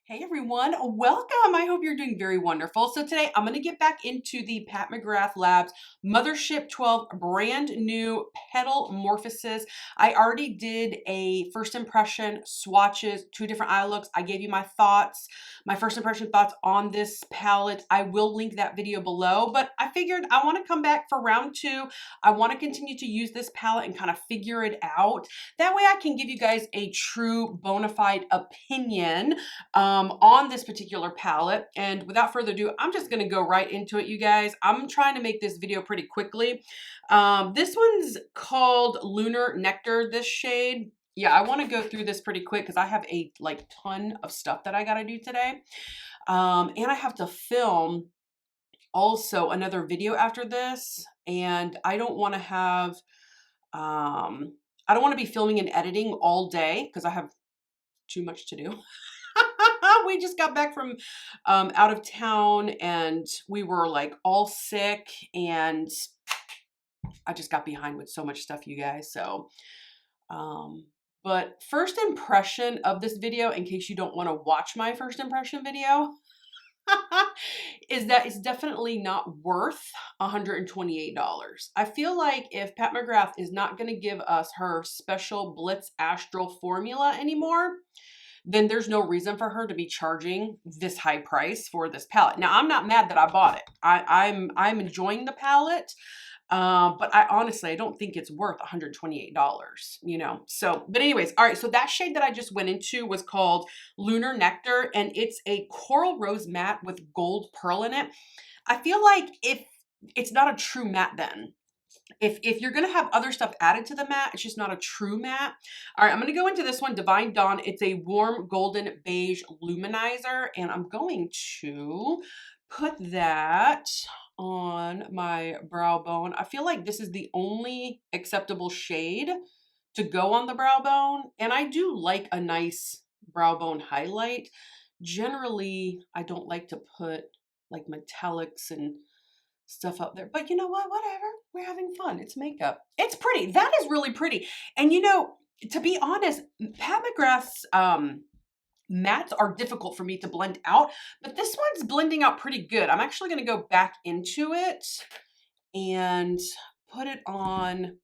Hey everyone, welcome. I hope you're doing very wonderful. So today I'm going to get back into the Pat McGrath Labs Mothership 12 brand new Petalmorphasis. I already did a first impression swatches, 2 different eye looks. I gave you my thoughts, my first impression thoughts on this palette. I will link that video below, but I figured I want to come back for round 2. I want to continue to use this palette and kind of figure it out. That way I can give you guys a true bona fide opinion on this particular palette. And without further ado, I'm just going to go right into it, you guys. I'm trying to make this video pretty quickly. This one's called Lunar Nectar, this shade. Yeah, I want to go through this pretty quick because I have a ton of stuff that I got to do today. And I have to film also another video after this. And I don't want to have, I don't want to be filming and editing all day because I have too much to do. We just got back from out of town and we were like all sick and I just got behind with so much stuff, you guys. So, but first impression of this video, in case you don't want to watch my first impression video, is that it's definitely not worth $128. I feel like if Pat McGrath is not going to give us her special Blitz Astral formula anymore, then there's no reason for her to be charging this high price for this palette. Now, I'm not mad that I bought it. I'm enjoying the palette, but I don't think it's worth $128, you know? So, but anyways, all right, so that shade that I just went into was called Lunar Nectar, and it's a coral rose matte with gold pearl in it. I feel like if it's not a true matte then. If you're going to have other stuff added to the matte, it's just not a true matte. All right, I'm going to go into this one, Divine Dawn. It's a warm golden beige luminizer, and I'm going to put that on my brow bone. I feel like this is the only acceptable shade to go on the brow bone, and I do like a nice brow bone highlight. Generally, I don't like to put like metallics and stuff up there, but you know what, whatever, we're having fun. It's makeup. It's pretty. That is really pretty. And you know, to be honest, Pat McGrath's mattes are difficult for me to blend out, but this one's blending out pretty good. I'm actually going to go back into it and put it on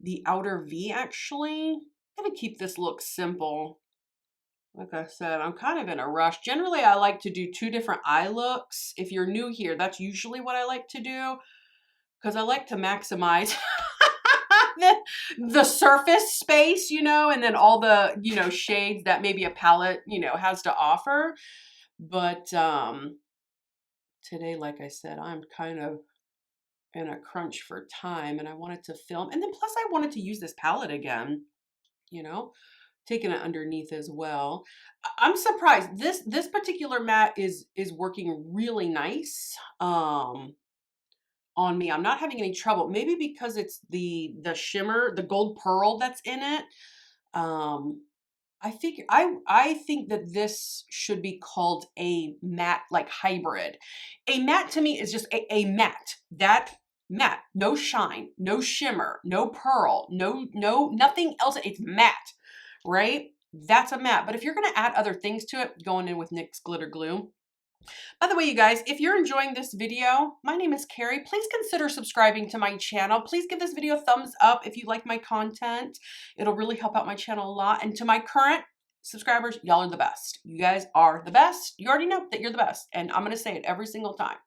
the outer V. Actually, I'm going to keep this look simple. Like I said, I'm kind of in a rush. Generally, I like to do 2 different eye looks. If you're new here, that's usually what I like to do because I like to maximize the surface space, you know, and then all the, you know, shades that maybe a palette, you know, has to offer. But today, like I said, I'm kind of in a crunch for time and I wanted to film. And then plus I wanted to use this palette again, you know. Taking it underneath as well. I'm surprised. This particular matte is working really nice on me. I'm not having any trouble. Maybe because it's the shimmer, the gold pearl that's in it. I think that this should be called a matte, like hybrid. A matte to me is just a matte. That matte, no shine, no shimmer, no pearl, nothing else. It's matte. Right? That's a matte. But if you're going to add other things to it, going in with NYX Glitter Glue. By the way, you guys, if you're enjoying this video, my name is Carrie. Please consider subscribing to my channel. Please give this video a thumbs up if you like my content. It'll really help out my channel a lot. And to my current subscribers, y'all are the best. You guys are the best. You already know that you're the best. And I'm going to say it every single time.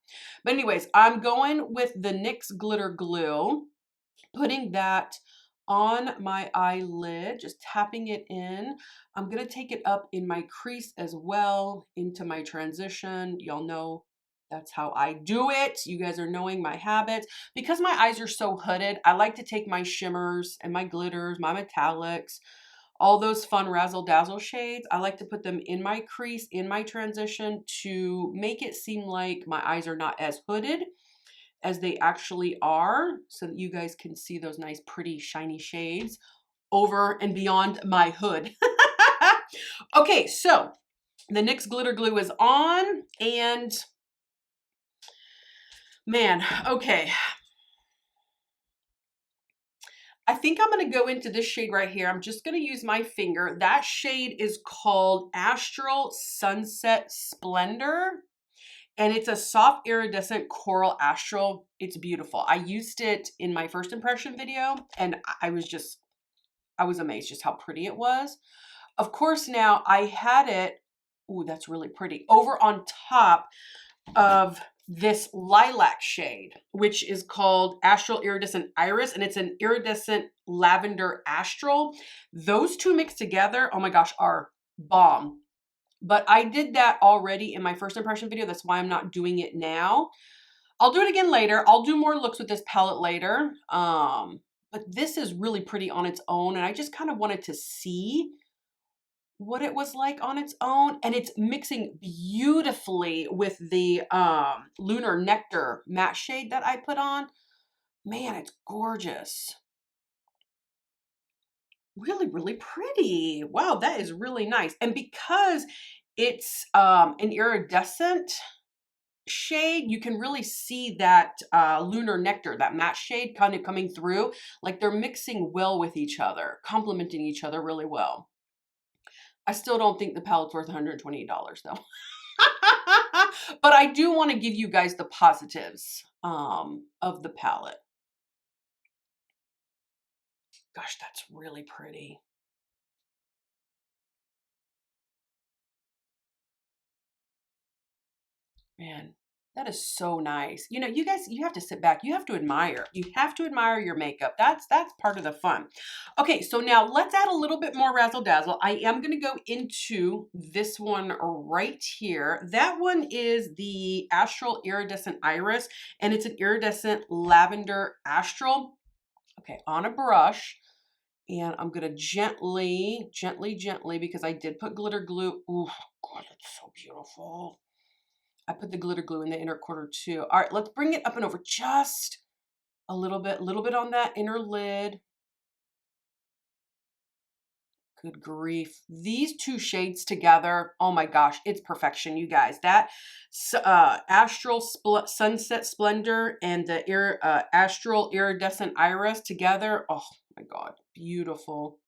But anyways, I'm going with the NYX Glitter Glue, putting that on my eyelid, just tapping it in. I'm going to take it up in my crease as well into my transition. Y'all know that's how I do it. You guys are knowing my habits. Because my eyes are so hooded, I like to take my shimmers and my glitters, my metallics, all those fun razzle dazzle shades. I like to put them in my crease, in my transition to make it seem like my eyes are not as hooded as they actually are, so that you guys can see those nice, pretty, shiny shades over and beyond my hood. Okay, so the NYX Glitter Glue is on, and man, okay. I think I'm going to go into this shade right here. I'm just going to use my finger. That shade is called Astral Sunset Splendor. And it's a soft iridescent coral astral. It's beautiful. I used it in my first impression video and I was amazed just how pretty it was. Of course, now I had it, ooh, that's really pretty, over on top of this lilac shade, which is called Astral Iridescent Iris, and it's an iridescent lavender astral. Those two mixed together, oh my gosh, are bomb. But I did that already in my first impression video. That's why I'm not doing it now. I'll do it again later. I'll do more looks with this palette later. But this is really pretty on its own. And I just kind of wanted to see what it was like on its own. And it's mixing beautifully with the Lunar Nectar matte shade that I put on. Man, it's gorgeous. Really, really pretty. Wow, that is really nice. And because it's an iridescent shade, you can really see that Lunar Nectar, that matte shade kind of coming through. Like they're mixing well with each other, complementing each other really well. I still don't think the palette's worth $128 though. But I do want to give you guys the positives of the palette. Gosh, that's really pretty. Man, that is so nice. You know, you guys, you have to sit back. You have to admire. You have to admire your makeup. That's part of the fun. Okay, so now let's add a little bit more razzle dazzle. I am going to go into this one right here. That one is the Astral Iridescent Iris, and it's an iridescent lavender astral. Okay, on a brush. And I'm going to gently, because I did put glitter glue. Ooh, God, it's so beautiful. I put the glitter glue in the inner corner too. All right, let's bring it up and over just a little bit on that inner lid. Good grief. These two shades together, oh my gosh, it's perfection, you guys. That Astral Sunset Splendor and the Astral Iridescent Iris together, oh my God, beautiful.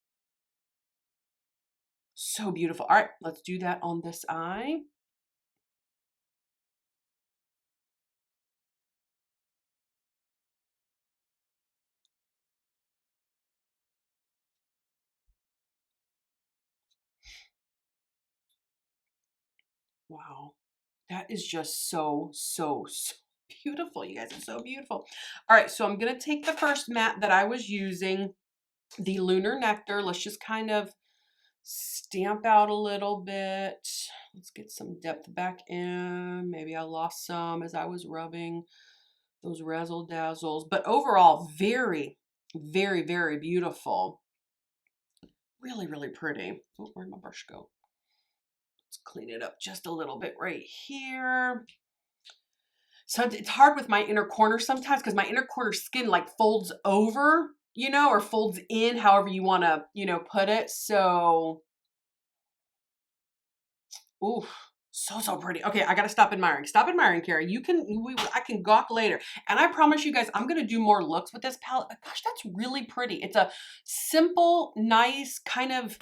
So beautiful. All right, let's do that on this eye. Wow. That is just so beautiful. You guys are so beautiful. All right, so I'm going to take the first matte that I was using, the Lunar Nectar. Let's just kind of stamp out a little bit. Let's get some depth back in. Maybe I lost some as I was rubbing those razzle dazzles. But overall, very, very beautiful. Really, really pretty. Oh, where'd my brush go? Let's clean it up just a little bit right here. So it's hard with my inner corner sometimes because my inner corner skin like folds over, you know, or folds in, however you want to, you know, put it. So, ooh, so pretty. Okay, I got to stop admiring. Stop admiring, Carrie. I can gawk later. And I promise you guys, I'm going to do more looks with this palette. Gosh, that's really pretty. It's a simple, nice, kind of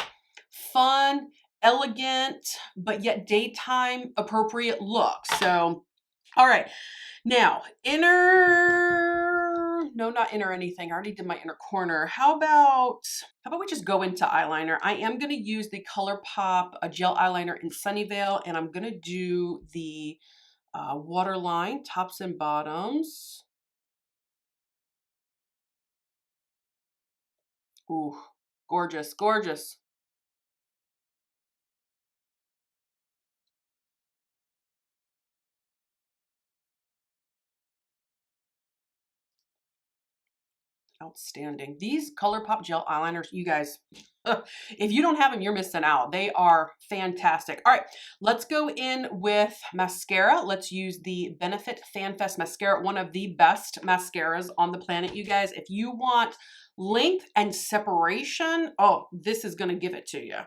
fun, elegant, but yet daytime appropriate look. So, all right. Now, not inner anything. I already did my inner corner. How about we just go into eyeliner? I am going to use the ColourPop gel eyeliner in Sunnyvale, and I'm going to do the waterline, tops and bottoms. Ooh, gorgeous, gorgeous. Outstanding. These ColourPop gel eyeliners, you guys, if you don't have them, you're missing out. They are fantastic. All right, let's go in with mascara. Let's use the Benefit FanFest mascara, one of the best mascaras on the planet, you guys. If you want length and separation, oh, this is going to give it to you.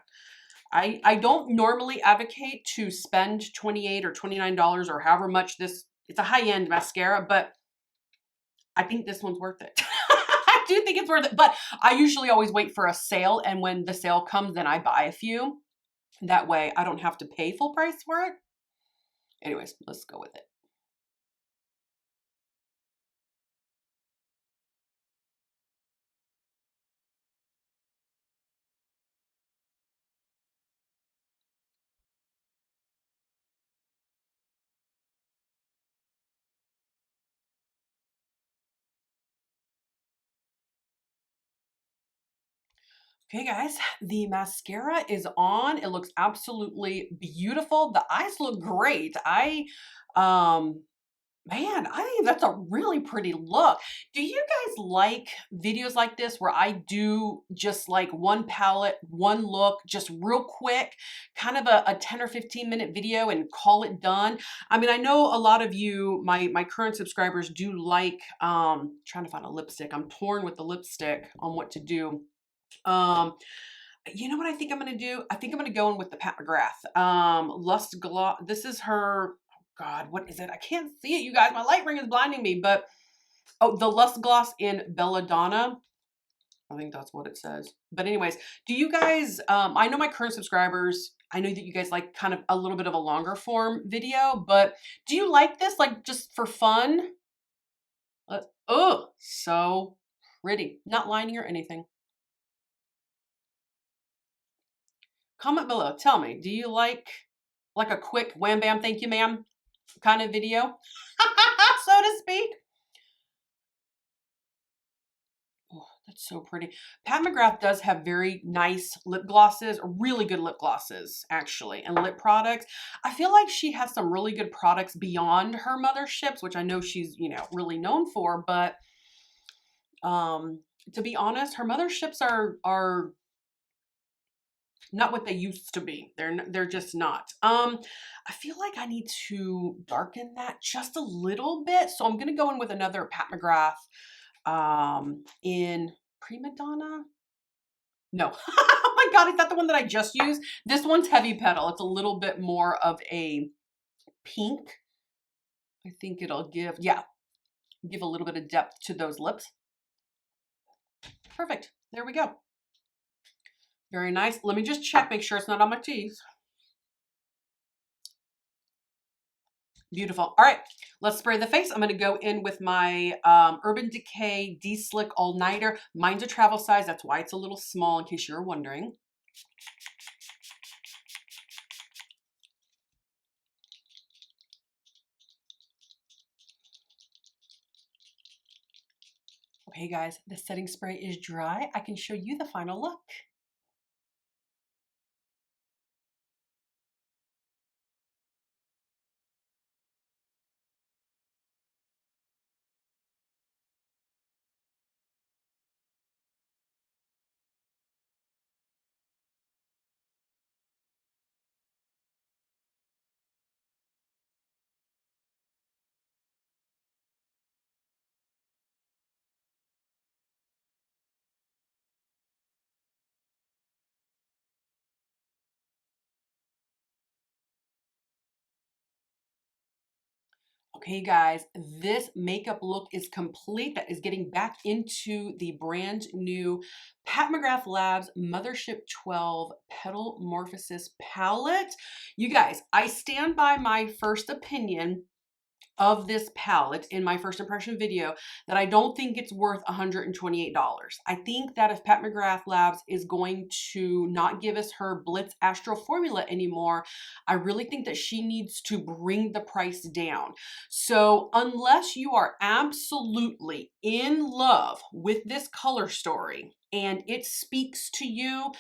I don't normally advocate to spend $28 or $29 or however much it's a high-end mascara, but I think this one's worth it. do think it's worth it, but I usually always wait for a sale, and when the sale comes, then I buy a few. That way I don't have to pay full price for it. Anyways, let's go with it. Okay, guys, the mascara is on. It looks absolutely beautiful. The eyes look great. Um, Man, I think that's a really pretty look. Do you guys like videos like this where I do just like one palette, one look, just real quick, kind of a 10 or 15-minute video and call it done? I mean, I know a lot of you, my current subscribers do like, trying to find a lipstick. I'm torn with the lipstick on what to do. Um, you know what I think I'm gonna do? I think I'm gonna go in with the Pat McGrath. Lust Gloss. This is her. Oh God, what is it? I can't see it, you guys. My light ring is blinding me. But oh, the Lust Gloss in Belladonna. I think that's what it says. But anyways, do you guys? I know my current subscribers. I know that you guys like kind of a little bit of a longer form video. But do you like this? Like just for fun? Oh, so pretty. Not lining or anything. Comment below. Tell me, do you like a quick wham bam, thank you ma'am kind of video, so to speak? Oh, that's so pretty. Pat McGrath does have very nice lip glosses, really good lip glosses, actually, and lip products. I feel like she has some really good products beyond her motherships, which I know she's, really known for, but to be honest, her motherships are not what they used to be. They're just not. I feel like I need to darken that just a little bit. So I'm gonna go in with another Pat McGrath in Prima Donna. No. Oh my God, is that the one that I just used? This one's Heavy Petal. It's a little bit more of a pink. I think it'll give a little bit of depth to those lips. Perfect. There we go. Very nice. Let me just check, make sure it's not on my teeth. Beautiful. All right, let's spray the face. I'm going to go in with my Urban Decay De-Slick All-Nighter. Mine's a travel size. That's why it's a little small, in case you're wondering. Okay, guys, the setting spray is dry. I can show you the final look. Okay, guys, this makeup look is complete. That is getting back into the brand new Pat McGrath Labs Mothership 12 Petalmorphasis palette. You guys, I stand by my first opinion of this palette in my first impression video that I don't think it's worth $128. I think that if Pat McGrath Labs is going to not give us her Blitz Astro formula anymore, I really think that she needs to bring the price down. So unless you are absolutely in love with this color story and it speaks to you,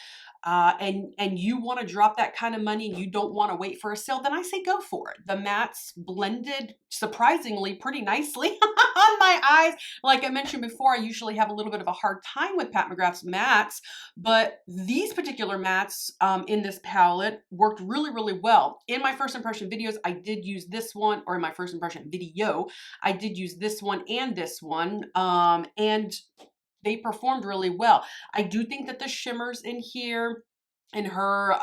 and you want to drop that kind of money and you don't want to wait for a sale, then I say go for it. The mattes blended surprisingly pretty nicely on my eyes. Like I mentioned before, I usually have a little bit of a hard time with Pat McGrath's mattes, but these particular mattes in this palette worked really, really well. In my first impression videos, I did use this one, or in my first impression video, I did use this one and this one, and they performed really well. I do think that the shimmers in here and her,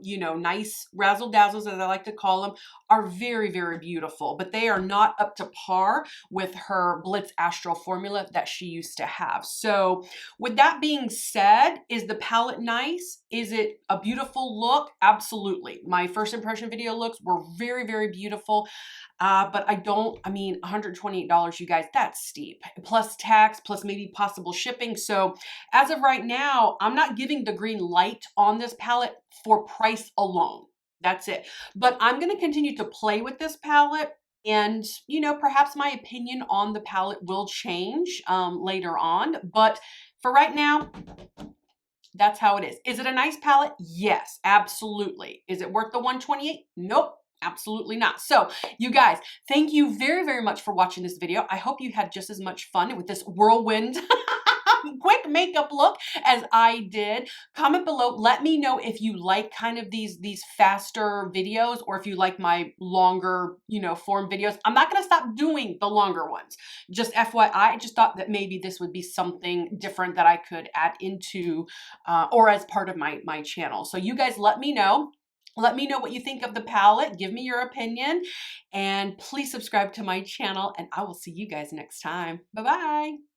nice razzle dazzles, as I like to call them, are very, very beautiful, but they are not up to par with her Blitz Astral formula that she used to have. So with that being said, is the palette nice? Is it a beautiful look? Absolutely. My first impression video looks were very, very beautiful. But I mean, $128, you guys, that's steep. Plus tax, plus maybe possible shipping. So as of right now, I'm not giving the green light on this palette for price alone. That's it. But I'm going to continue to play with this palette. And, you know, perhaps my opinion on the palette will change later on. But for right now, that's how it is. Is it a nice palette? Yes, absolutely. Is it worth the $128? Nope. Absolutely not. So you guys, thank you very, very much for watching this video. I hope you had just as much fun with this whirlwind quick makeup look as I did. Comment below. Let me know if you like kind of these faster videos, or if you like my longer, you know, form videos. I'm not going to stop doing the longer ones. Just FYI, I just thought that maybe this would be something different that I could add into or as part of my channel. So you guys let me know. Let me know what you think of the palette. Give me your opinion. And please subscribe to my channel. And I will see you guys next time. Bye-bye.